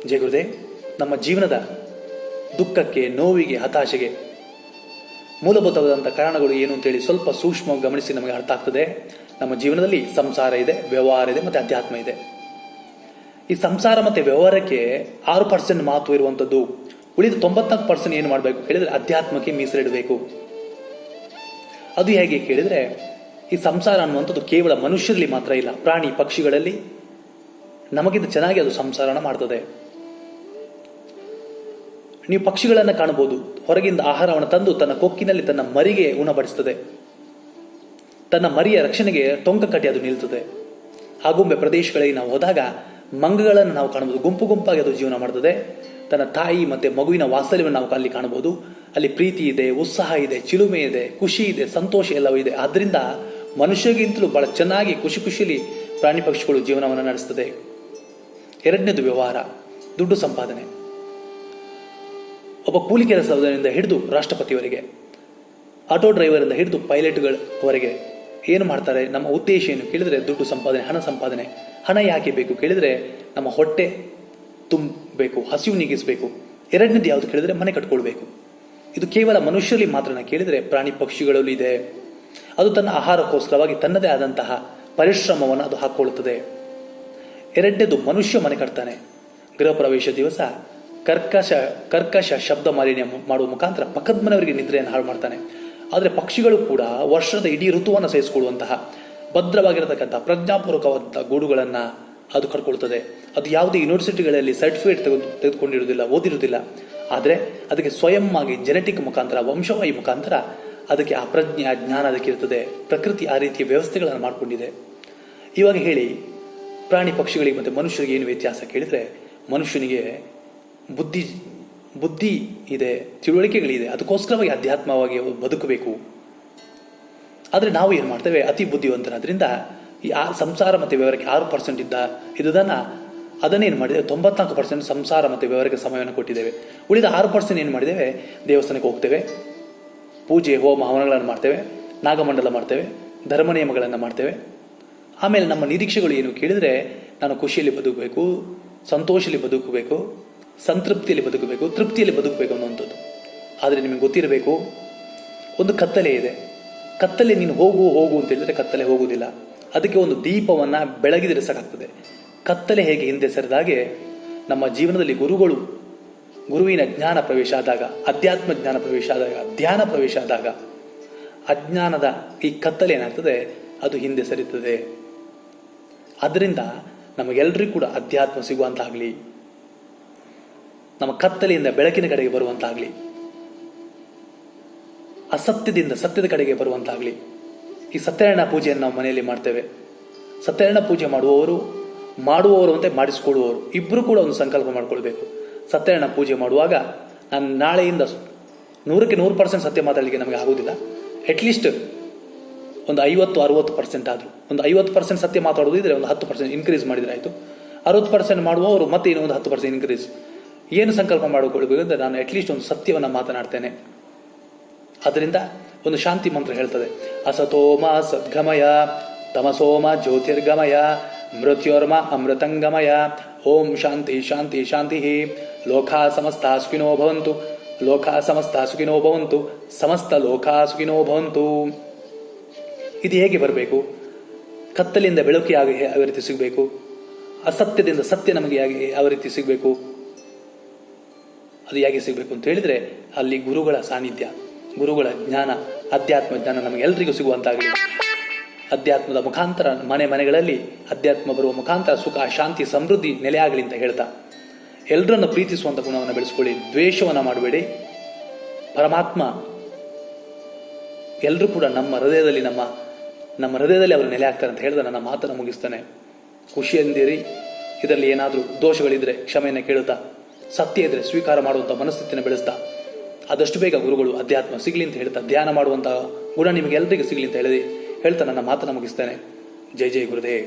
ಜಯ ಗುರುದೇವ್. ನಮ್ಮ ಜೀವನದ ದುಃಖಕ್ಕೆ, ನೋವಿಗೆ, ಹತಾಶೆಗೆ ಮೂಲಭೂತವಾದಂಥ ಕಾರಣಗಳು ಏನು ಅಂತೇಳಿ ಸ್ವಲ್ಪ ಸೂಕ್ಷ್ಮವಾಗಿ ಗಮನಿಸಿ ನಮಗೆ ಅರ್ಥ ಆಗ್ತದೆ. ನಮ್ಮ ಜೀವನದಲ್ಲಿ ಸಂಸಾರ ಇದೆ, ವ್ಯವಹಾರ ಇದೆ ಮತ್ತು ಅಧ್ಯಾತ್ಮ ಇದೆ. ಈ ಸಂಸಾರ ಮತ್ತು ವ್ಯವಹಾರಕ್ಕೆ 6% ಮಹತ್ವ ಇರುವಂಥದ್ದು. ಉಳಿದ 94% ಏನು ಮಾಡಬೇಕು ಕೇಳಿದರೆ ಅಧ್ಯಾತ್ಮಕ್ಕೆ ಮೀಸಲಿಡಬೇಕು. ಅದು ಹೇಗೆ ಕೇಳಿದರೆ, ಈ ಸಂಸಾರ ಅನ್ನುವಂಥದ್ದು ಕೇವಲ ಮನುಷ್ಯರಲ್ಲಿ ಮಾತ್ರ ಇಲ್ಲ, ಪ್ರಾಣಿ ಪಕ್ಷಿಗಳಲ್ಲಿ ನಮಗಿಂತ ಚೆನ್ನಾಗಿ ಅದು ಸಂಸಾರನ ಮಾಡ್ತದೆ. ನೀವು ಪಕ್ಷಿಗಳನ್ನು ಕಾಣಬಹುದು, ಹೊರಗಿಂದ ಆಹಾರವನ್ನು ತಂದು ತನ್ನ ಕೊಕ್ಕಿನಲ್ಲಿ ತನ್ನ ಮರಿಗೆ ಉಣಬಡಿಸ್ತದೆ. ತನ್ನ ಮರಿಯ ರಕ್ಷಣೆಗೆ ಟೊಂಕ ಕಟ್ಟಿ ಅದು ನಿಲ್ತದೆ. ಆಗುಂಬೆ ಪ್ರದೇಶಗಳಿಗೆ ನಾವು ಹೋದಾಗ ಮಂಗಗಳನ್ನು ನಾವು ಕಾಣಬಹುದು, ಗುಂಪು ಗುಂಪಾಗಿ ಅದು ಜೀವನ ಮಾಡ್ತದೆ. ತನ್ನ ತಾಯಿ ಮತ್ತು ಮಗುವಿನ ವಾತ್ಸಲ್ಯವನ್ನು ನಾವು ಅಲ್ಲಿ ಕಾಣಬಹುದು. ಅಲ್ಲಿ ಪ್ರೀತಿ ಇದೆ, ಉತ್ಸಾಹ ಇದೆ, ಚಿಲುಮೆ ಇದೆ, ಖುಷಿ ಇದೆ, ಸಂತೋಷ ಎಲ್ಲವೂ ಇದೆ. ಆದ್ದರಿಂದ ಮನುಷ್ಯಗಿಂತಲೂ ಬಹಳ ಚೆನ್ನಾಗಿ ಖುಷಿಯಲ್ಲಿ ಪ್ರಾಣಿ ಪಕ್ಷಿಗಳು ಜೀವನವನ್ನು ನಡೆಸ್ತದೆ. ಎರಡನೇದು ವ್ಯವಹಾರ, ದುಡ್ಡು ಸಂಪಾದನೆ. ಒಬ್ಬ ಕೂಲಿ ಕೆಲಸದಿಂದ ಹಿಡಿದು ರಾಷ್ಟ್ರಪತಿಯವರೆಗೆ, ಆಟೋ ಡ್ರೈವರಿಂದ ಹಿಡಿದು ಪೈಲಟ್ಗಳವರೆಗೆ ಏನು ಮಾಡ್ತಾರೆ? ನಮ್ಮ ಉದ್ದೇಶ ಏನು ಕೇಳಿದರೆ ದುಡ್ಡು ಸಂಪಾದನೆ, ಹಣ ಸಂಪಾದನೆ. ಹಣ ಯಾಕೆ ಬೇಕು ಕೇಳಿದರೆ ನಮ್ಮ ಹೊಟ್ಟೆ ತುಂಬಬೇಕು, ಹಸಿವು ನೀಗಿಸಬೇಕು. ಎರಡನೇದು ಯಾವುದು ಕೇಳಿದರೆ ಮನೆ ಕಟ್ಕೊಳ್ಬೇಕು. ಇದು ಕೇವಲ ಮನುಷ್ಯರಲ್ಲಿ ಮಾತ್ರನ ಕೇಳಿದರೆ ಪ್ರಾಣಿ ಪಕ್ಷಿಗಳಲ್ಲೂ ಇದೆ. ಅದು ತನ್ನ ಆಹಾರಕ್ಕೋಸ್ಕರವಾಗಿ ತನ್ನದೇ ಆದಂತಹ ಪರಿಶ್ರಮವನ್ನು ಅದು ಹಾಕ್ಕೊಳ್ಳುತ್ತದೆ. ಎರಡನೇದು ಮನುಷ್ಯ ಮನೆ ಕಟ್ತಾನೆ. ಗೃಹ ಪ್ರವೇಶ ದಿವಸ ಕರ್ಕಶ ಶಬ್ದ ಮಾಲಿನ್ಯ ಮಾಡುವ ಮುಖಾಂತರ ಪಕ್ಕದ ಮನೆಯವರಿಗೆ ನಿದ್ರೆಯನ್ನು ಹಾಳು ಮಾಡ್ತಾನೆ. ಆದರೆ ಪಕ್ಷಿಗಳು ಕೂಡ ವರ್ಷದ ಇಡೀ ಋತುವನ್ನು ಸಹಿಸಿಕೊಳ್ಳುವಂತಹ ಭದ್ರವಾಗಿರತಕ್ಕಂಥ ಪ್ರಜ್ಞಾಪೂರ್ವಕವಾದಂಥ ಗೂಡುಗಳನ್ನು ಅದು ಕಟ್ಕೊಳ್ತದೆ. ಅದು ಯಾವುದೇ ಯೂನಿವರ್ಸಿಟಿಗಳಲ್ಲಿ ಸರ್ಟಿಫಿಕೇಟ್ ತೆಗೆದುಕೊಂಡಿರುವುದಿಲ್ಲ, ಓದಿರುವುದಿಲ್ಲ. ಆದರೆ ಅದಕ್ಕೆ ಸ್ವಯಂ ಆಗಿ ಜೆನೆಟಿಕ್ ಮುಖಾಂತರ, ವಂಶವಾಹಿ ಮುಖಾಂತರ ಅದಕ್ಕೆ ಆ ಪ್ರಜ್ಞೆ, ಆ ಜ್ಞಾನ ಅದಕ್ಕೆ ಇರ್ತದೆ. ಪ್ರಕೃತಿ ಆ ರೀತಿಯ ವ್ಯವಸ್ಥೆಗಳನ್ನು ಮಾಡಿಕೊಂಡಿದೆ. ಇವಾಗ ಹೇಳಿ, ಪ್ರಾಣಿ ಪಕ್ಷಿಗಳಿಗೆ ಮತ್ತು ಮನುಷ್ಯರಿಗೆ ಏನು ವ್ಯತ್ಯಾಸ ಕೇಳಿದರೆ, ಮನುಷ್ಯನಿಗೆ ಬುದ್ಧಿ ಇದೆ, ತಿಳುವಳಿಕೆಗಳಿದೆ, ಅದಕ್ಕೋಸ್ಕರವಾಗಿ ಅಧ್ಯಾತ್ಮವಾಗಿ ಬದುಕಬೇಕು. ಆದರೆ ನಾವು ಏನು ಮಾಡ್ತೇವೆ, ಅತಿ ಬುದ್ಧಿವಂತರಾದ್ರಿಂದ ಈ ಸಂಸಾರ ಮತ್ತು ವ್ಯವಹಾರಕ್ಕೆ 6% ಅದನ್ನೇನು ಮಾಡಿದ್ದೇವೆ, 94% ಸಂಸಾರ ಮತ್ತು ವ್ಯವಹಾರಕ್ಕೆ ಸಮಯವನ್ನು ಕೊಟ್ಟಿದ್ದೇವೆ. ಉಳಿದ 6% ಏನು ಮಾಡಿದ್ದೇವೆ, ದೇವಸ್ಥಾನಕ್ಕೆ ಹೋಗ್ತೇವೆ, ಪೂಜೆ ಹೋಮ ಹವನಗಳನ್ನು ಮಾಡ್ತೇವೆ, ನಾಗಮಂಡಲ ಮಾಡ್ತೇವೆ, ಧರ್ಮ ನಿಯಮಗಳನ್ನು ಮಾಡ್ತೇವೆ. ಆಮೇಲೆ ನಮ್ಮ ನಿರೀಕ್ಷೆಗಳು ಏನು ಕೇಳಿದರೆ, ನಾನು ಖುಷಿಯಲ್ಲಿ ಬದುಕಬೇಕು, ಸಂತೋಷದಲ್ಲಿ ಬದುಕಬೇಕು, ಸಂತೃಪ್ತಿಯಲ್ಲಿ ಬದುಕಬೇಕು, ತೃಪ್ತಿಯಲ್ಲಿ ಬದುಕಬೇಕು ಅನ್ನುವಂಥದ್ದು. ಆದರೆ ನಿಮಗೆ ಗೊತ್ತಿರಬೇಕು, ಒಂದು ಕತ್ತಲೆ ಇದೆ. ಕತ್ತಲೆ ನೀನು ಹೋಗು ಅಂತ ಹೇಳಿದ್ರೆ ಕತ್ತಲೆ ಹೋಗುವುದಿಲ್ಲ. ಅದಕ್ಕೆ ಒಂದು ದೀಪವನ್ನು ಬೆಳಗಿದರೆ ಸಾಕಾಗ್ತದೆ. ಕತ್ತಲೆ ಹೇಗೆ ಹಿಂದೆ ಸರಿದಾಗೆ ನಮ್ಮ ಜೀವನದಲ್ಲಿ ಗುರುವಿನ ಜ್ಞಾನ ಪ್ರವೇಶ ಆದಾಗ, ಅಧ್ಯಾತ್ಮ ಜ್ಞಾನ ಪ್ರವೇಶ ಆದಾಗ, ಧ್ಯಾನ ಪ್ರವೇಶ ಆದಾಗ ಅಜ್ಞಾನದ ಈ ಕತ್ತಲೆ ಏನಾಗ್ತದೆ, ಅದು ಹಿಂದೆ ಸರಿತದೆ. ಅದರಿಂದ ನಮಗೆಲ್ಲರಿಗೂ ಕೂಡ ಅಧ್ಯಾತ್ಮ ಸಿಗುವಂತಾಗಲಿ, ನಮ್ಮ ಕತ್ತಲೆಯಿಂದ ಬೆಳಕಿನ ಕಡೆಗೆ ಬರುವಂತಾಗಲಿ, ಅಸತ್ಯದಿಂದ ಸತ್ಯದ ಕಡೆಗೆ ಬರುವಂತಾಗಲಿ. ಈ ಸತ್ಯನಾರಾಯಣ ಪೂಜೆಯನ್ನು ನಾವು ಮನೆಯಲ್ಲಿ ಮಾಡ್ತೇವೆ. ಸತ್ಯನಾರಾಯಣ ಪೂಜೆ ಮಾಡುವವರು ಅಂತ ಮಾಡಿಸಿಕೊಳ್ಳುವವರು ಇಬ್ಬರು ಕೂಡ ಒಂದು ಸಂಕಲ್ಪ ಮಾಡಿಕೊಳ್ಬೇಕು. ಸತ್ಯನಾರಾಯಣ ಪೂಜೆ ಮಾಡುವಾಗ ನಾನು ನಾಳೆಯಿಂದ 100% ಸತ್ಯ ಮಾತಾಡಲಿಕ್ಕೆ ನಮಗೆ ಆಗೋದಿಲ್ಲ. ಅಟ್ಲೀಸ್ಟ್ ಒಂದು 50-60% ಆದರೂ, ಒಂದು 50% ಸತ್ಯ ಮಾತಾಡೋದು ಇದ್ರೆ ಒಂದು 10% ಇನ್ಕ್ರೀಸ್ ಮಾಡಿದರೆ ಆಯಿತು. 60% ಮಾಡುವವರು ಮತ್ತೆ ಇನ್ನೂ ಒಂದು 10% ಇನ್ಕ್ರೀಸ್. ಏನು ಸಂಕಲ್ಪ ಮಾಡಿಕೊಳ್ಬೇಕು ಅಂದರೆ, ನಾನು ಅಟ್ಲೀಸ್ಟ್ ಒಂದು ಸತ್ಯವನ್ನು ಮಾತನಾಡ್ತೇನೆ. ಅದರಿಂದ ಒಂದು ಶಾಂತಿ ಮಂತ್ರ ಹೇಳ್ತದೆ, ಅಸತೋಮ ಸದ್ಗಮಯ ತಮಸೋಮ ಜ್ಯೋತಿರ್ಗಮಯ ಮೃತ್ಯೋರ್ಮ ಅಮೃತಂಗಮಯ ಓಂ ಶಾಂತಿ ಶಾಂತಿ ಶಾಂತಿ ಲೋಕಾ ಸಮಸ್ತ ಸುಖಿನೋ ಭವಂತು ಲೋಕಾ ಸಮಸ್ತ ಸುಖಿನೋ ಭವಂತು ಸಮಸ್ತ ಲೋಕಾ ಸುಖಿನೋ ಭವಂತು. ಇದು ಹೇಗೆ ಬರಬೇಕು? ಕತ್ತಲಿಂದ ಬೆಳಕಿಗೆ ಯಾವ ರೀತಿ ಸಿಗಬೇಕು, ಅಸತ್ಯದಿಂದ ಸತ್ಯ ನಮಗೆ ಯಾವ ರೀತಿ ಸಿಗಬೇಕು, ಅದು ಹೇಗೆ ಸಿಗಬೇಕು ಅಂತ ಹೇಳಿದರೆ, ಅಲ್ಲಿ ಗುರುಗಳ ಸಾನ್ನಿಧ್ಯ, ಗುರುಗಳ ಜ್ಞಾನ, ಅಧ್ಯಾತ್ಮ ಜ್ಞಾನ ನಮಗೆಲ್ಲರಿಗೂ ಸಿಗುವಂತಾಗಲಿ. ಅಧ್ಯಾತ್ಮದ ಮುಖಾಂತರ ಮನೆಗಳಲ್ಲಿ ಅಧ್ಯಾತ್ಮ ಬರುವ ಮುಖಾಂತರ ಸುಖ, ಶಾಂತಿ, ಸಮೃದ್ಧಿ ನೆಲೆಯಾಗಲಿ ಅಂತ ಹೇಳ್ತಾ, ಎಲ್ಲರನ್ನು ಪ್ರೀತಿಸುವಂಥ ಗುಣವನ್ನು ಬೆಳೆಸ್ಕೊಳ್ಳಿ, ದ್ವೇಷವನ್ನು ಮಾಡಬೇಡಿ. ಪರಮಾತ್ಮ ಎಲ್ಲರೂ ಕೂಡ ನಮ್ಮ ಹೃದಯದಲ್ಲಿ ಅವರು ನೆಲೆ ಆಗ್ತಾರೆ ಅಂತ ಹೇಳಿದ ನನ್ನ ಮಾತನ್ನು ಮುಗಿಸ್ತಾನೆ. ಖುಷಿಯಂದಿರಿ. ಇದರಲ್ಲಿ ಏನಾದರೂ ದೋಷಗಳಿದ್ರೆ ಕ್ಷಮೆಯನ್ನು ಕೇಳುತ್ತಾ, ಸತ್ಯ ಇದ್ದರೆ ಸ್ವೀಕಾರ ಮಾಡುವಂಥ ಮನಸ್ಥಿತಿಯನ್ನು ಬೆಳೆಸ್ತಾ, ಆದಷ್ಟು ಬೇಗ ಗುರುಗಳು ಅಧ್ಯಾತ್ಮ ಸಿಗಲಿ ಅಂತ ಹೇಳ್ತಾ, ಧ್ಯಾನ ಮಾಡುವಂಥ ಗುಣ ನಿಮಗೆ ಎಲ್ಲರಿಗೂ ಸಿಗಲಿ ಅಂತ ಹೇಳ್ತಾ ನನ್ನ ಮಾತನ್ನು ಮುಗಿಸ್ತೇನೆ. ಜೈ ಜೈ ಗುರುದೇವ್.